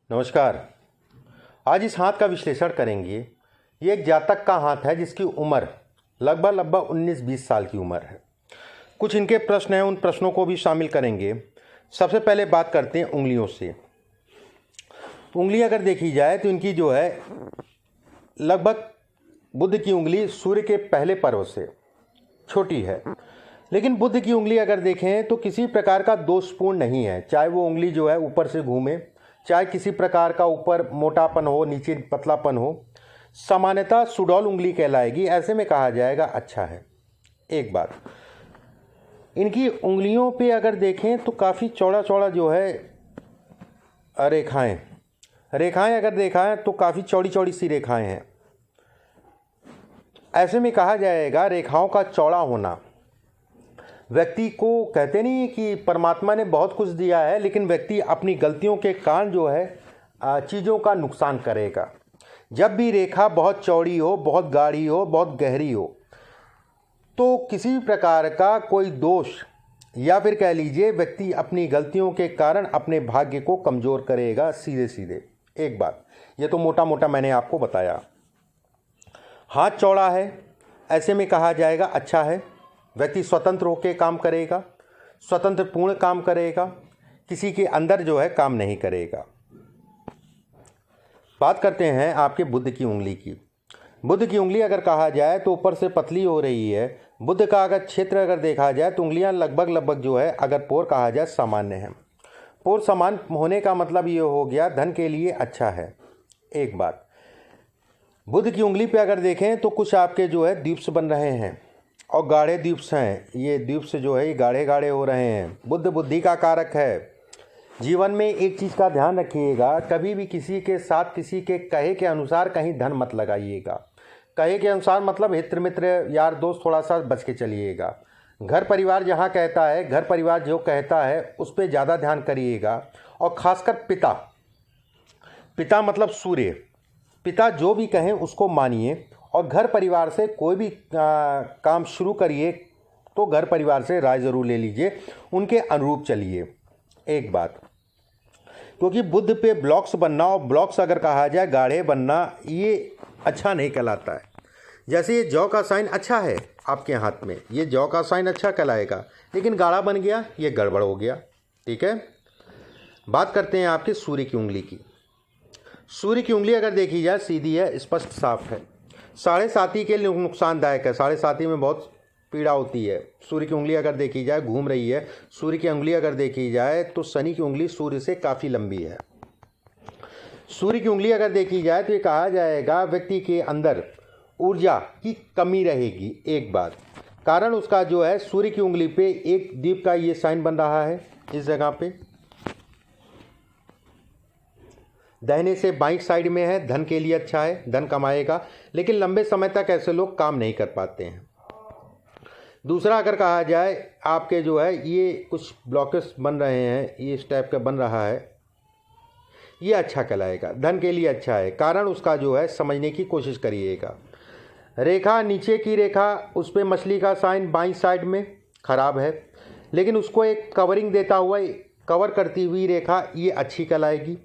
नमस्कार। आज इस हाथ का विश्लेषण करेंगे। ये एक जातक का हाथ है जिसकी उम्र लगभग 19-20 साल की उम्र है। कुछ इनके प्रश्न हैं, उन प्रश्नों को भी शामिल करेंगे। सबसे पहले बात करते हैं उंगलियों से। उंगली अगर देखी जाए तो इनकी जो है लगभग बुध की उंगली सूर्य के पहले पर्व से छोटी है, लेकिन बुध की उंगली अगर देखें तो किसी प्रकार का दोषपूर्ण नहीं है। चाहे वो उंगली जो है ऊपर से घूमे, चाहे किसी प्रकार का ऊपर मोटापन हो, नीचे पतलापन हो, सामान्यतः सुडौल उंगली कहलाएगी। ऐसे में कहा जाएगा अच्छा है। एक बात, इनकी उंगलियों पे अगर देखें तो काफ़ी चौड़ा चौड़ा जो है रेखाएं अगर देखा है तो काफ़ी चौड़ी चौड़ी सी रेखाएं हैं। ऐसे में कहा जाएगा रेखाओं का चौड़ा होना व्यक्ति को, कहते नहीं कि परमात्मा ने बहुत कुछ दिया है, लेकिन व्यक्ति अपनी गलतियों के कारण जो है चीज़ों का नुकसान करेगा। जब भी रेखा बहुत चौड़ी हो, बहुत गाढ़ी हो, बहुत गहरी हो, तो किसी भी प्रकार का कोई दोष या फिर कह लीजिए व्यक्ति अपनी गलतियों के कारण अपने भाग्य को कमज़ोर करेगा सीधे सीधे। एक बात, ये तो मोटा मोटा मैंने आपको बताया। हाथ चौड़ा है, ऐसे में कहा जाएगा अच्छा है। व्यक्ति स्वतंत्र होकर काम करेगा, स्वतंत्र पूर्ण काम करेगा, किसी के अंदर जो है काम नहीं करेगा। बात करते हैं आपके बुध की उंगली की। बुध की उंगली अगर कहा जाए तो ऊपर से पतली हो रही है। बुध का अगर क्षेत्र अगर देखा जाए तो उंगलियां लगभग जो है, अगर पोर कहा जाए, सामान्य है। पोर समान होने का मतलब ये हो गया धन के लिए अच्छा है। एक बात, बुध की उंगली पे अगर देखें तो कुछ आपके जो है द्वीप्स बन रहे हैं और गाढ़े द्वीप्स हैं। ये द्वीप्स जो है ये गाढ़े गाढ़े हो रहे हैं। बुध बुद्धि का कारक है। जीवन में एक चीज़ का ध्यान रखिएगा, कभी भी किसी के साथ किसी के कहे के अनुसार कहीं धन मत लगाइएगा। कहे के अनुसार मतलब हित्र मित्र यार दोस्त थोड़ा सा बच के चलिएगा। घर परिवार जहाँ कहता है, घर परिवार जो कहता है उस पर ज़्यादा ध्यान करिएगा। और ख़ासकर पिता मतलब सूर्य, पिता जो भी कहें उसको मानिए। और घर परिवार से कोई भी काम शुरू करिए तो घर परिवार से राय ज़रूर ले लीजिए, उनके अनुरूप चलिए। एक बात, क्योंकि बुध पे ब्लॉक्स बनना और ब्लॉक्स अगर कहा जाए गाढ़े बनना, ये अच्छा नहीं कहलाता है। जैसे ये जौ का साइन अच्छा है आपके हाथ में, ये जौ का साइन अच्छा कहलाएगा, लेकिन गाढ़ा बन गया, ये गड़बड़ हो गया। ठीक है। बात करते हैं आपके सूर्य की उंगली की। सूर्य की उंगली अगर देखी जाए सीधी है, स्पष्ट साफ है। 7.5 के लिए नुकसानदायक है। 7.5 में बहुत पीड़ा होती है। सूर्य की उंगली अगर देखी जाए घूम रही है। सूर्य की उंगली अगर देखी जाए तो शनि की उंगली सूर्य से काफ़ी लंबी है। सूर्य की उंगली अगर देखी जाए तो ये कहा जाएगा व्यक्ति के अंदर ऊर्जा की कमी रहेगी। एक बात, कारण उसका जो है सूर्य की उंगली पे एक द्वीप का ये साइन बन रहा है इस जगह पे, दाहिने से बाईं साइड में है। धन के लिए अच्छा है, धन कमाएगा, लेकिन लंबे समय तक ऐसे लोग काम नहीं कर पाते हैं। दूसरा अगर कहा जाए आपके जो है ये कुछ ब्लॉकेस बन रहे हैं, ये इस टाइप का बन रहा है, ये अच्छा कहलाएगा, धन के लिए अच्छा है। कारण उसका जो है समझने की कोशिश करिएगा। रेखा, नीचे की रेखा, उस पर मछली का साइन बाईं साइड में खराब है, लेकिन उसको एक कवरिंग देता हुआ, कवर करती हुई रेखा, ये अच्छी कहलाएगी।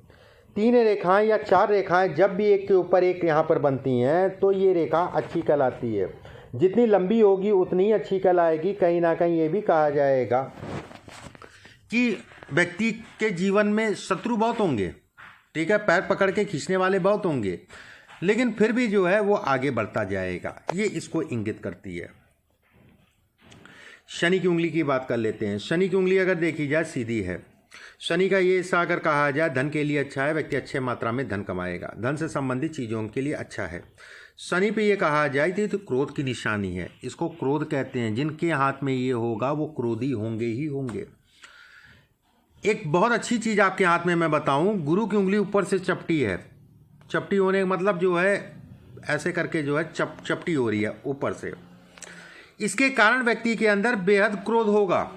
3 रेखाएं या 4 रेखाएं जब भी एक के ऊपर एक यहाँ पर बनती हैं तो ये रेखा अच्छी कहलाती है। जितनी लंबी होगी उतनी ही अच्छी कहलाएगी। कहीं ना कहीं ये भी कहा जाएगा कि व्यक्ति के जीवन में शत्रु बहुत होंगे, ठीक है, पैर पकड़ के खींचने वाले बहुत होंगे, लेकिन फिर भी जो है वो आगे बढ़ता जाएगा। ये इसको इंगित करती है। शनि की उंगली की बात कर लेते हैं। शनि की उंगली अगर देखी जाए सीधी है। शनि का ये हिस्सा अगर कहा जाए धन के लिए अच्छा है, व्यक्ति अच्छे मात्रा में धन कमाएगा, धन से संबंधित चीज़ों के लिए अच्छा है। शनि पे ये कहा जाए तो क्रोध की निशानी है, इसको क्रोध कहते हैं। जिनके हाथ में ये होगा वो क्रोधी होंगे ही होंगे। एक बहुत अच्छी चीज़ आपके हाथ में मैं बताऊं, गुरु की उंगली ऊपर से चपटी है। चपटी होने का मतलब जो है ऐसे करके जो है चपटी हो रही है ऊपर से। इसके कारण व्यक्ति के अंदर बेहद क्रोध होगा।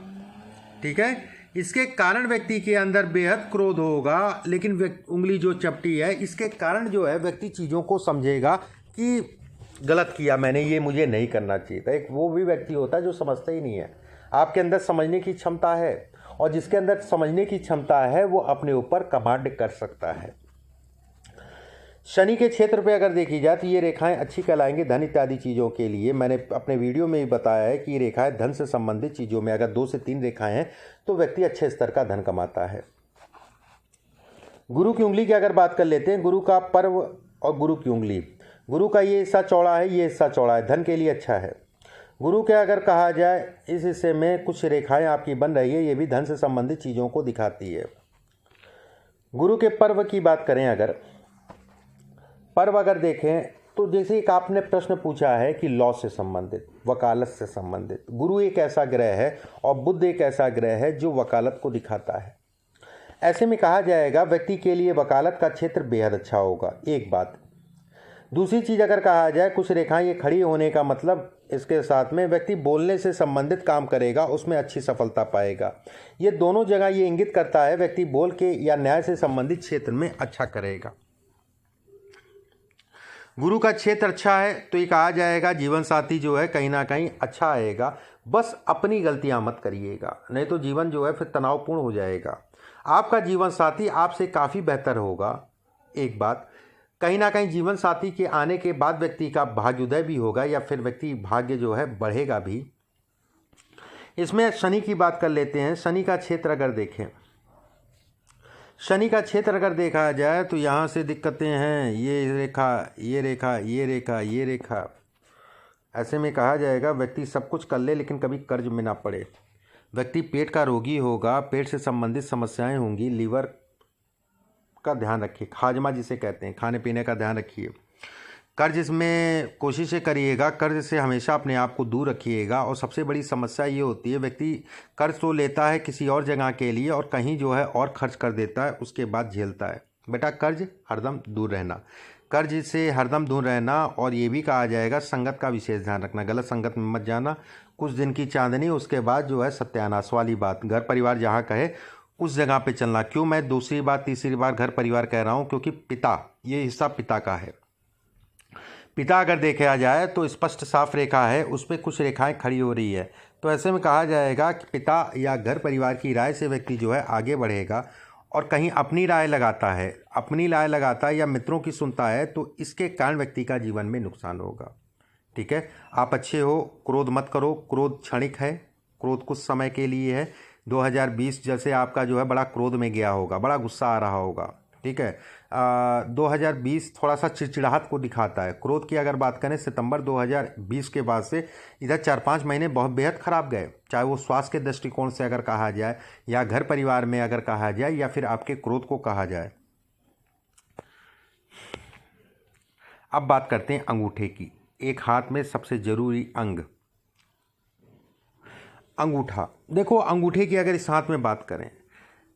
ठीक है, इसके कारण व्यक्ति के अंदर बेहद क्रोध होगा, लेकिन उंगली जो चपटी है इसके कारण जो है व्यक्ति चीज़ों को समझेगा कि गलत किया मैंने, ये मुझे नहीं करना चाहिए था। एक वो भी व्यक्ति होता है जो समझता ही नहीं है। आपके अंदर समझने की क्षमता है, और जिसके अंदर समझने की क्षमता है वो अपने ऊपर कमांड कर सकता है। शनि के क्षेत्र पे अगर देखी जाए तो ये रेखाएं अच्छी कहलाएंगी धन इत्यादि चीज़ों के लिए। मैंने अपने वीडियो में भी बताया है कि ये रेखाएं धन से संबंधित चीज़ों में अगर 2 से 3 रेखाएं हैं तो व्यक्ति अच्छे स्तर का धन कमाता है। गुरु की उंगली की अगर बात कर लेते हैं, गुरु का पर्व और गुरु की उंगली, गुरु का ये हिस्सा चौड़ा है, ये हिस्सा चौड़ा है, धन के लिए अच्छा है। गुरु के अगर कहा जाए इस हिस्से में कुछ रेखाएं आपकी बन रही है, ये भी धन से संबंधित चीज़ों को दिखाती है। गुरु के पर्व की बात करें, अगर पर्व अगर देखें तो जैसे एक आपने प्रश्न पूछा है कि लॉ से संबंधित, वकालत से संबंधित, गुरु एक ऐसा ग्रह है और बुध एक ऐसा ग्रह है जो वकालत को दिखाता है। ऐसे में कहा जाएगा व्यक्ति के लिए वकालत का क्षेत्र बेहद अच्छा होगा, एक बात। दूसरी चीज़ अगर कहा जाए कुछ रेखाएं ये खड़ी होने का मतलब इसके साथ में व्यक्ति बोलने से संबंधित काम करेगा, उसमें अच्छी सफलता पाएगा। ये दोनों जगह ये इंगित करता है व्यक्ति बोल के या न्याय से संबंधित क्षेत्र में अच्छा करेगा। गुरु का क्षेत्र अच्छा है तो ये कहा जाएगा जीवन साथी जो है कहीं ना कहीं अच्छा आएगा, बस अपनी गलतियां मत करिएगा, नहीं तो जीवन जो है फिर तनावपूर्ण हो जाएगा। आपका जीवन साथी आपसे काफ़ी बेहतर होगा, एक बात। कहीं ना कहीं जीवन साथी के आने के बाद व्यक्ति का भाग्योदय भी होगा या फिर व्यक्ति भाग्य जो है बढ़ेगा भी। इसमें शनि की बात कर लेते हैं। शनि का क्षेत्र अगर देखें, शनि का क्षेत्र अगर देखा जाए तो यहाँ से दिक्कतें हैं, ये रेखा, ये रेखा, ये रेखा, ये रेखा। ऐसे में कहा जाएगा व्यक्ति सब कुछ कर ले लेकिन कभी कर्ज में ना पड़े। व्यक्ति पेट का रोगी होगा, पेट से संबंधित समस्याएं होंगी, लीवर का ध्यान रखिए, हाजमा जिसे कहते हैं, खाने पीने का ध्यान रखिए। कर्ज में कोशिश करिएगा, कर्ज से हमेशा अपने आप को दूर रखिएगा। और सबसे बड़ी समस्या ये होती है व्यक्ति कर्ज तो लेता है किसी और जगह के लिए और कहीं जो है और खर्च कर देता है, उसके बाद झेलता है। बेटा कर्ज हरदम दूर रहना, कर्ज से हरदम दूर रहना। और ये भी कहा जाएगा संगत का विशेष ध्यान रखना, गलत संगत में मत जाना। कुछ दिन की चांदनी, उसके बाद जो है सत्यानाश वाली बात। घर परिवार जहाँ कहे उस जगह पे चलना। क्यों मैं दूसरी बार तीसरी बार घर परिवार कह रहा हूँ? क्योंकि पिता, ये हिस्सा पिता का है। पिता अगर देखा जाए तो स्पष्ट साफ रेखा है, उस पर कुछ रेखाएं खड़ी हो रही है, तो ऐसे में कहा जाएगा कि पिता या घर परिवार की राय से व्यक्ति जो है आगे बढ़ेगा। और कहीं अपनी राय लगाता है, अपनी राय लगाता है या मित्रों की सुनता है, तो इसके कारण व्यक्ति का जीवन में नुकसान होगा। ठीक है, आप अच्छे हो, क्रोध मत करो, क्रोध क्षणिक है, क्रोध कुछ समय के लिए है। 2020 जैसे आपका जो है बड़ा क्रोध में गया होगा, बड़ा गुस्सा आ रहा होगा। ठीक है, 2020 थोड़ा सा चिड़चिड़ाहट को दिखाता है। क्रोध की अगर बात करें, सितंबर 2020 के बाद से इधर 4-5 महीने बहुत बेहद खराब गए, चाहे वो स्वास्थ्य के दृष्टिकोण से अगर कहा जाए या घर परिवार में अगर कहा जाए या फिर आपके क्रोध को कहा जाए। अब बात करते हैं अंगूठे की। एक हाथ में सबसे जरूरी अंग अंगूठा। देखो अंगूठे की अगर इस हाथ में बात करें,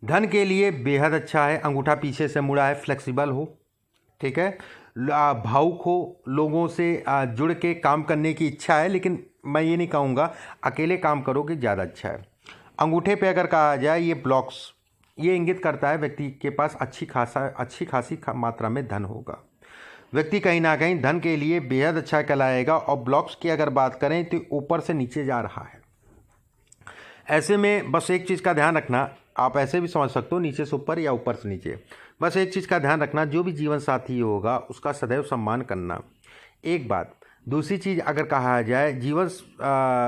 धन के लिए बेहद अच्छा है। अंगूठा पीछे से मुड़ा है, फ्लेक्सिबल हो, ठीक है, भावुक हो, लोगों से जुड़ के काम करने की इच्छा है, लेकिन मैं ये नहीं कहूँगा अकेले काम करोगे ज़्यादा अच्छा है। अंगूठे पे अगर कहा जाए ये ब्लॉक्स, ये इंगित करता है व्यक्ति के पास अच्छी खासी मात्रा में धन होगा। व्यक्ति कहीं ना कहीं धन के लिए बेहद अच्छा कहलाएगा। और ब्लॉक्स की अगर बात करें तो ऊपर से नीचे जा रहा है। ऐसे में बस एक चीज़ का ध्यान रखना, आप ऐसे भी समझ सकते हो नीचे से ऊपर या ऊपर से नीचे। बस एक चीज़ का ध्यान रखना, जो भी जीवन साथी होगा उसका सदैव सम्मान करना, एक बात। दूसरी चीज़ अगर कहा जाए, जीवन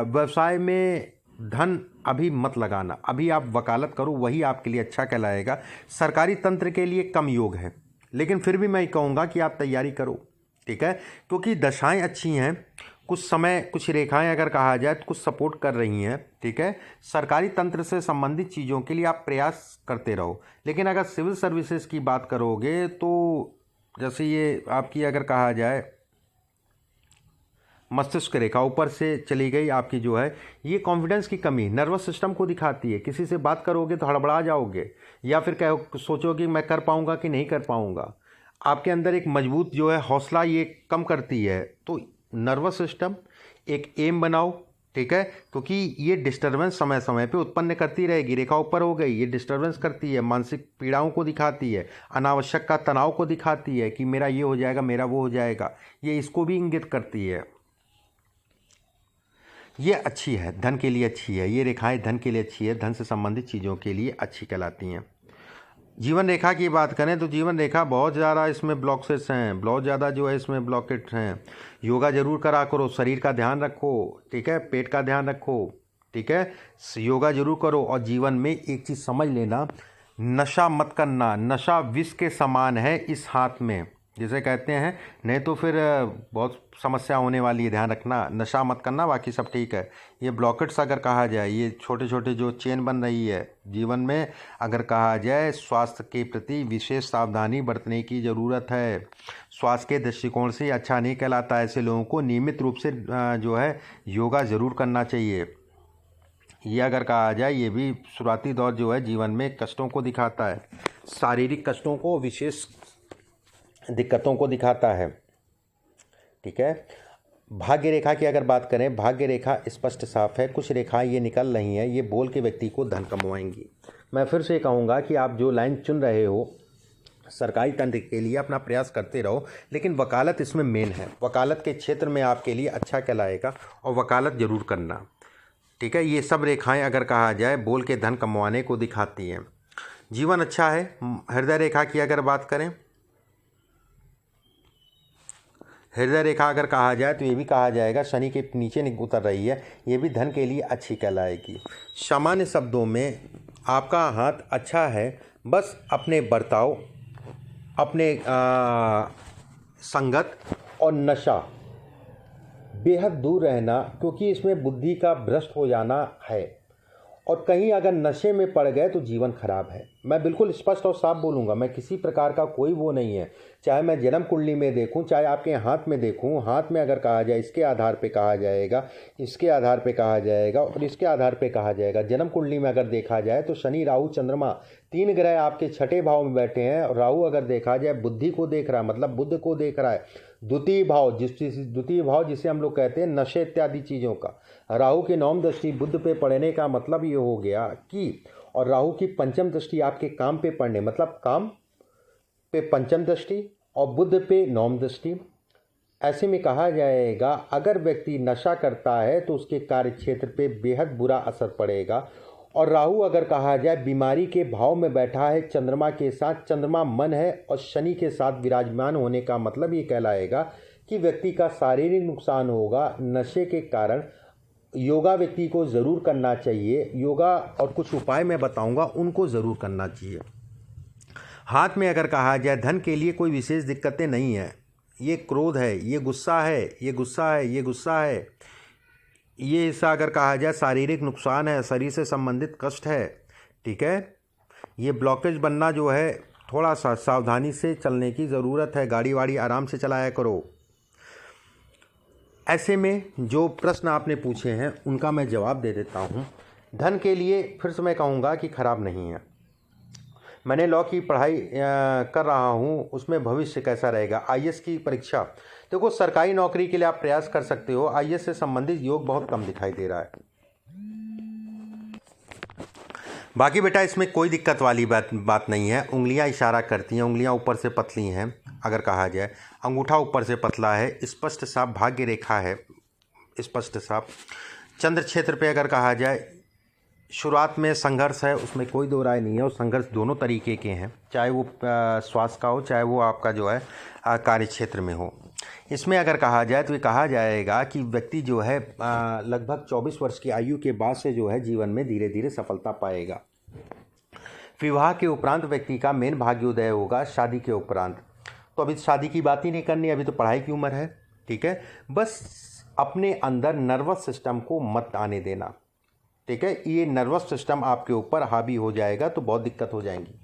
व्यवसाय में धन अभी मत लगाना, अभी आप वकालत करो, वही आपके लिए अच्छा कहलाएगा। सरकारी तंत्र के लिए कम योग है, लेकिन फिर भी मैं कहूँगा कि आप तैयारी करो, ठीक है, क्योंकि दशाएं अच्छी हैं। कुछ समय कुछ रेखाएं अगर कहा जाए तो कुछ सपोर्ट कर रही हैं, ठीक है। सरकारी तंत्र से संबंधित चीज़ों के लिए आप प्रयास करते रहो। लेकिन अगर सिविल सर्विसेज की बात करोगे तो जैसे ये आपकी अगर कहा जाए मस्तिष्क रेखा ऊपर से चली गई आपकी, जो है ये कॉन्फिडेंस की कमी, नर्वस सिस्टम को दिखाती है। किसी से बात करोगे तो हड़बड़ा जाओगे या फिर कहो सोचोगे मैं कर पाऊँगा कि नहीं कर पाऊँगा। आपके अंदर एक मजबूत जो है हौसला ये कम करती है। तो नर्वस सिस्टम एक एम बनाओ, ठीक है, क्योंकि ये डिस्टर्बेंस समय समय पे उत्पन्न करती रहेगी। रेखा ऊपर हो गई, ये डिस्टर्बेंस करती है, मानसिक पीड़ाओं को दिखाती है, अनावश्यक का तनाव को दिखाती है कि मेरा ये हो जाएगा, मेरा वो हो जाएगा, ये इसको भी इंगित करती है। ये अच्छी है, धन के लिए अच्छी है, ये रेखाएं धन के लिए अच्छी है, धन से संबंधित चीज़ों के लिए अच्छी कहलाती हैं। जीवन रेखा की बात करें तो जीवन रेखा बहुत ज़्यादा इसमें ब्लॉकेज हैं, बहुत ज़्यादा जो है इसमें ब्लॉकेट हैं। योगा ज़रूर करा करो, शरीर का ध्यान रखो, ठीक है, पेट का ध्यान रखो, ठीक है, योगा जरूर करो। और जीवन में एक चीज़ समझ लेना, नशा मत करना। नशा विष के समान है इस हाथ में, जिसे कहते हैं, नहीं तो फिर बहुत समस्या होने वाली है। ध्यान रखना, नशा मत करना, बाकी सब ठीक है। ये ब्लॉकेट्स अगर कहा जाए, ये छोटे छोटे जो चेन बन रही है जीवन में, अगर कहा जाए, स्वास्थ्य के प्रति विशेष सावधानी बरतने की ज़रूरत है। स्वास्थ्य के दृष्टिकोण से अच्छा नहीं कहलाता। ऐसे लोगों को नियमित रूप से जो है योगा ज़रूर करना चाहिए। ये अगर कहा जाए, ये भी शुरुआती दौर जो है जीवन में कष्टों को दिखाता है, शारीरिक कष्टों को, विशेष दिक्कतों को दिखाता है, ठीक है। भाग्य रेखा की अगर बात करें, भाग्य रेखा स्पष्ट साफ है। कुछ रेखाएं ये निकल रही हैं, ये बोल के व्यक्ति को धन कमवाएंगी। मैं फिर से कहूँगा कि आप जो लाइन चुन रहे हो, सरकारी तंत्र के लिए अपना प्रयास करते रहो, लेकिन वकालत इसमें मेन है। वकालत के क्षेत्र में आपके लिए अच्छा कहलाएगा और वकालत ज़रूर करना, ठीक है। ये सब रेखाएं अगर कहा जाए बोल के धन कमवाने को दिखाती हैं। जीवन अच्छा है। हृदय रेखा की अगर बात करें, हृदय रेखा अगर कहा जाए तो ये भी कहा जाएगा शनि के नीचे उतर रही है, ये भी धन के लिए अच्छी कहलाएगी। सामान्य शब्दों में आपका हाथ अच्छा है, बस अपने बर्ताव, अपने संगत और नशा बेहद दूर रहना, क्योंकि इसमें बुद्धि का भ्रष्ट हो जाना है। और कहीं अगर नशे में पड़ गए तो जीवन खराब है। मैं बिल्कुल स्पष्ट और साफ बोलूँगा, मैं किसी प्रकार का कोई वो नहीं है। चाहे मैं जन्म कुंडली में देखूं, चाहे आपके हाथ में देखूं, हाथ में अगर कहा जाए इसके आधार पे कहा जाएगा, इसके आधार पे कहा जाएगा और इसके आधार पे कहा जाएगा। जन्म कुंडली में अगर देखा जाए तो शनि, राहु, चंद्रमा, 3 ग्रह आपके छठे भाव में बैठे हैं। और राहु अगर देखा जाए बुद्धि को देख रहा है, मतलब बुध को देख रहा है। द्वितीय भाव जिसे हम लोग कहते हैं नशे इत्यादि चीज़ों का, राहु की 9वीं दृष्टि बुध पे पड़ने का मतलब ये हो गया कि, और राहु की 5वीं दृष्टि आपके काम पे पड़ने, मतलब काम पे 5वीं दृष्टि और बुध पे 9वीं दृष्टि। ऐसे में कहा जाएगा अगर व्यक्ति नशा करता है तो उसके कार्य क्षेत्र पे बेहद बुरा असर पड़ेगा। और राहु अगर कहा जाए बीमारी के भाव में बैठा है चंद्रमा के साथ, चंद्रमा मन है और शनि के साथ विराजमान होने का मतलब ये कहलाएगा कि व्यक्ति का शारीरिक नुकसान होगा नशे के कारण। योगा व्यक्ति को ज़रूर करना चाहिए, योगा और कुछ उपाय मैं बताऊंगा उनको ज़रूर करना चाहिए। हाथ में अगर कहा जाए धन के लिए कोई विशेष दिक्कतें नहीं है। ये क्रोध है, ये गुस्सा है, ये गुस्सा है, ये गुस्सा है, ये ऐसा अगर कहा जाए शारीरिक नुकसान है, शरीर से संबंधित कष्ट है, ठीक है। ये ब्लॉकेज बनना जो है, थोड़ा सा सावधानी से चलने की ज़रूरत है। गाड़ी वाड़ी आराम से चलाया करो। ऐसे में जो प्रश्न आपने पूछे हैं उनका मैं जवाब दे देता हूँ। धन के लिए फिर से मैं कहूँगा कि खराब नहीं है। मैंने लॉ की पढ़ाई कर रहा हूँ, उसमें भविष्य कैसा रहेगा। आईएएस की परीक्षा, देखो सरकारी नौकरी के लिए आप प्रयास कर सकते हो। आईएएस से संबंधित योग बहुत कम दिखाई दे रहा है। बाकी बेटा इसमें कोई दिक्कत वाली बात नहीं है। उंगलियां इशारा करती हैं, उंगलियां ऊपर से पतली हैं अगर कहा जाए, अंगूठा ऊपर से पतला है, स्पष्ट साफ भाग्य रेखा है, स्पष्ट साफ। चंद्र क्षेत्र पे अगर कहा जाए शुरुआत में संघर्ष है, उसमें कोई दो राय नहीं है। और संघर्ष दोनों तरीके के हैं, चाहे वो स्वास्थ्य का हो, चाहे वो आपका जो है कार्य क्षेत्र में हो। इसमें अगर कहा जाए तो ये कहा जाएगा कि व्यक्ति जो है लगभग 24 वर्ष की आयु के बाद से जो है जीवन में धीरे धीरे सफलता पाएगा। विवाह के उपरांत व्यक्ति का मेन भाग्योदय होगा, शादी के उपरांत। तो अभी शादी की बात ही नहीं करनी, अभी तो पढ़ाई की उम्र है, ठीक है। बस अपने अंदर नर्वस सिस्टम को मत आने देना, ठीक है। ये नर्वस सिस्टम आपके ऊपर हावी हो जाएगा तो बहुत दिक्कत हो जाएंगी।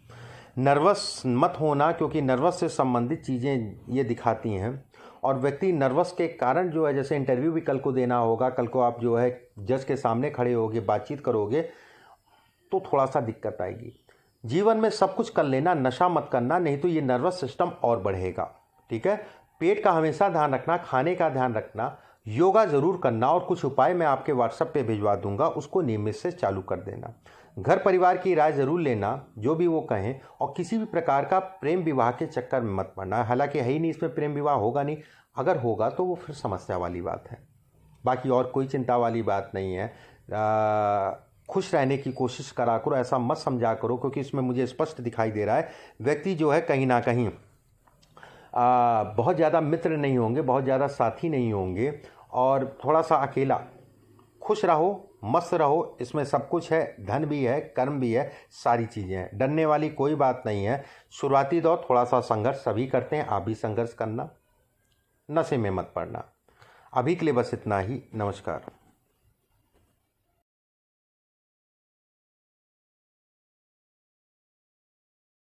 नर्वस मत होना, क्योंकि नर्वस से संबंधित चीज़ें ये दिखाती हैं। और व्यक्ति नर्वस के कारण जो है, जैसे इंटरव्यू भी कल को देना होगा, कल को आप जो है जज के सामने खड़े होगे, बातचीत करोगे तो थोड़ा सा दिक्कत आएगी। जीवन में सब कुछ कर लेना, नशा मत करना, नहीं तो ये नर्वस सिस्टम और बढ़ेगा, ठीक है। पेट का हमेशा ध्यान रखना, खाने का ध्यान रखना, योगा ज़रूर करना और कुछ उपाय मैं आपके व्हाट्सएप पे भिजवा दूंगा, उसको नियमित से चालू कर देना। घर परिवार की राय ज़रूर लेना, जो भी वो कहें। और किसी भी प्रकार का प्रेम विवाह के चक्कर में मत पड़ना। हालांकि है ही नहीं, इसमें प्रेम विवाह होगा नहीं, अगर होगा तो वो फिर समस्या वाली बात है। बाकी और कोई चिंता वाली बात नहीं है। खुश रहने की कोशिश करा करो, ऐसा मत समझा करो, क्योंकि इसमें मुझे स्पष्ट दिखाई दे रहा है व्यक्ति जो है कहीं ना कहीं बहुत ज़्यादा मित्र नहीं होंगे, बहुत ज़्यादा साथी नहीं होंगे, और थोड़ा सा अकेला। खुश रहो, मस्त रहो, इसमें सब कुछ है, धन भी है, कर्म भी है, सारी चीज़ें हैं, डरने वाली कोई बात नहीं है। शुरुआती दौर थोड़ा सा संघर्ष सभी करते हैं, आप भी संघर्ष करना, नशे में मत पड़ना। अभी के लिए बस इतना ही, नमस्कार।